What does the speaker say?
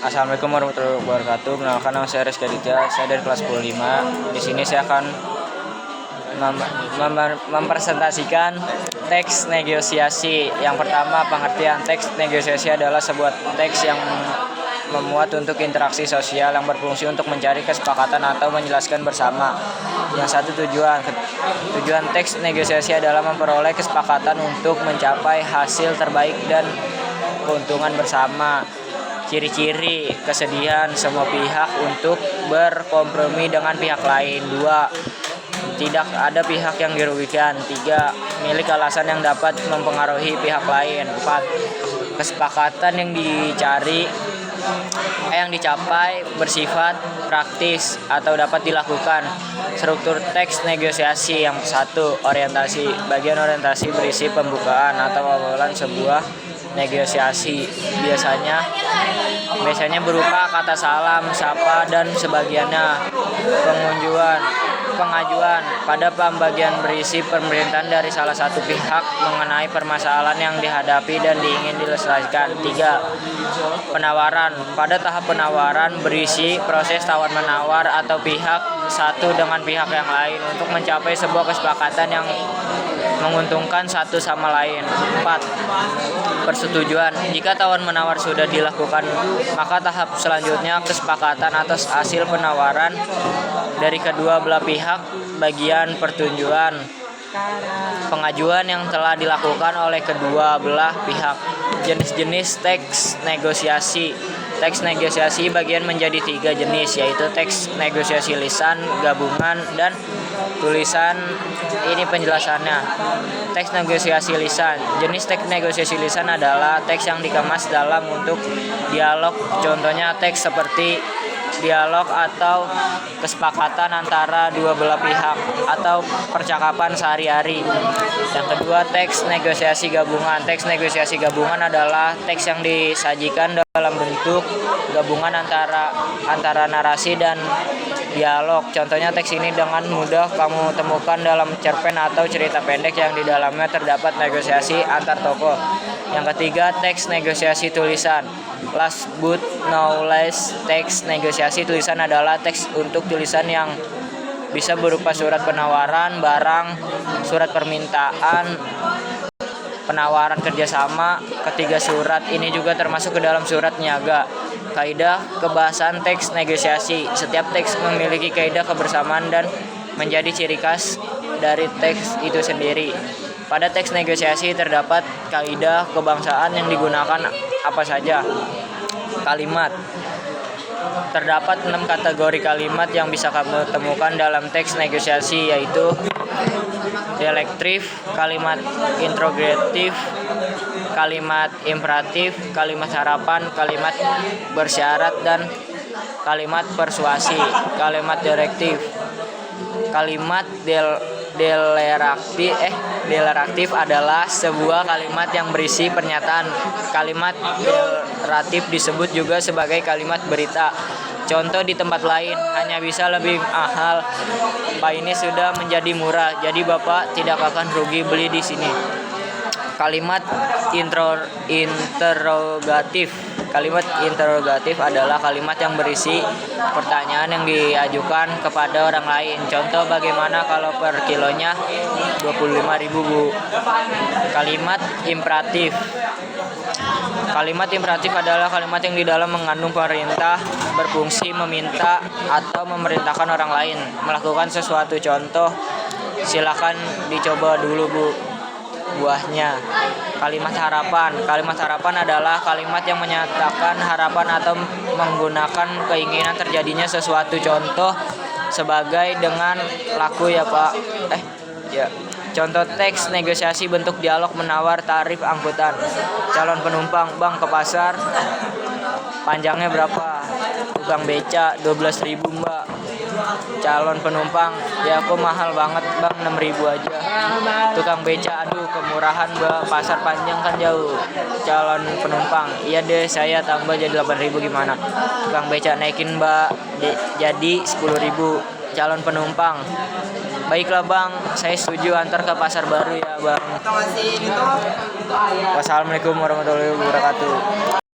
Assalamualaikum warahmatullahi wabarakatuh. Perkenalkan, nama saya Rizky Aditya. Saya dari kelas 10 Di sini saya akan mempresentasikan teks negosiasi. Yang pertama, pengertian teks negosiasi adalah sebuah teks yang memuat untuk interaksi sosial yang berfungsi untuk mencari kesepakatan atau menjelaskan bersama. Yang satu, tujuan teks negosiasi adalah memperoleh kesepakatan untuk mencapai hasil terbaik dan keuntungan bersama. Ciri-ciri kesediaan semua pihak untuk berkompromi dengan pihak lain. 2. Tidak ada pihak yang dirugikan. 3. Milik alasan yang dapat mempengaruhi pihak lain. 4. Kesepakatan yang dicapai bersifat praktis atau dapat dilakukan. Struktur teks negosiasi. Yang 1. Orientasi. Bagian orientasi berisi pembukaan atau awalan sebuah negosiasi, biasanya berupa kata salam, sapa, dan sebagiannya. Pengajuan pada pembagian berisi pemerintahan dari salah satu pihak mengenai permasalahan yang dihadapi dan ingin diselesaikan. 3. Penawaran. Pada tahap penawaran berisi proses tawar-menawar atau pihak satu dengan pihak yang lain untuk mencapai sebuah kesepakatan yang menguntungkan satu sama lain. 4. Persetujuan. Jika tawar-menawar sudah dilakukan, maka tahap selanjutnya kesepakatan atas hasil penawaran dari kedua belah pihak. Bagian persetujuan pengajuan yang telah dilakukan oleh kedua belah pihak. Jenis-jenis teks negosiasi. Teks negosiasi bagian menjadi 3 jenis, yaitu teks negosiasi lisan, gabungan, dan tulisan. Ini penjelasannya. Teks negosiasi lisan. Jenis teks negosiasi lisan adalah teks yang dikemas dalam untuk dialog. Contohnya teks seperti dialog atau kesepakatan antara dua belah pihak atau percakapan sehari-hari. Yang kedua, teks negosiasi gabungan. Teks negosiasi gabungan adalah teks yang disajikan dalam bentuk gabungan antara narasi dan dialog. Contohnya, teks ini dengan mudah kamu temukan dalam cerpen atau cerita pendek yang di dalamnya terdapat negosiasi antar tokoh. Yang ketiga, teks negosiasi tulisan. Last but not least, teks negosiasi tulisan adalah teks untuk tulisan yang bisa berupa surat penawaran barang, surat permintaan, penawaran kerjasama. Ketiga surat ini juga termasuk ke dalam surat niaga. Kaidah kebahasan teks negosiasi. Setiap teks memiliki kaidah kebersamaan dan menjadi ciri khas dari teks itu sendiri. Pada teks negosiasi terdapat kaidah kebangsaan yang digunakan apa saja. Kalimat. Terdapat 6 kategori kalimat yang bisa kamu temukan dalam teks negosiasi, yaitu dialektif, kalimat interrogatif, kalimat imperatif, kalimat harapan, kalimat bersyarat, dan kalimat persuasi. Kalimat direktif. Kalimat deklaratif adalah sebuah kalimat yang berisi pernyataan. Kalimat deklaratif disebut juga sebagai kalimat berita. Contoh di tempat lain hanya bisa lebih mahal. Pak, ini sudah menjadi murah, jadi Bapak tidak akan rugi beli di sini. Kalimat interrogatif. Kalimat interrogatif adalah kalimat yang berisi pertanyaan yang diajukan kepada orang lain. Contoh, bagaimana kalau per kilonya 25.000, Bu? Kalimat imperatif. Kalimat imperatif adalah kalimat yang di dalam mengandung perintah, berfungsi meminta atau memerintahkan orang lain melakukan sesuatu. Contoh, silakan dicoba dulu, Bu, buahnya. Kalimat harapan. Kalimat harapan adalah kalimat yang menyatakan harapan atau menggunakan keinginan terjadinya sesuatu. Contoh, sebagai dengan laku ya, Pak. Contoh teks negosiasi bentuk dialog menawar tarif angkutan. Calon penumpang, Bang, ke pasar. Panjangnya berapa? Tukang beca 12.000, Mbak. Calon penumpang, ya kok mahal banget, Bang, 6.000 aja. Tukang beca, aduh kemurahan, Mbak, pasar panjang kan jauh. Calon penumpang, iya deh, saya tambah jadi 8.000 gimana? Tukang beca, naikin, Mbak, jadi 10.000. Calon penumpang, baiklah, Bang, saya setuju, antar ke pasar baru ya, Bang. Wassalamualaikum warahmatullahi wabarakatuh.